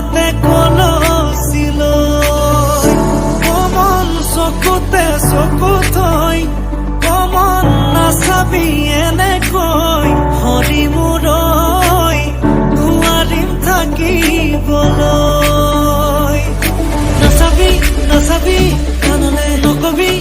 তাতে কলচিলৈ কমন চকুতে চকু থৈ কমন নাচাবি এনেকৈ হৰিমূৰৈ নোৱাৰিম থাকিবলৈ নাচাবি নাচাবি কাণলে নকবি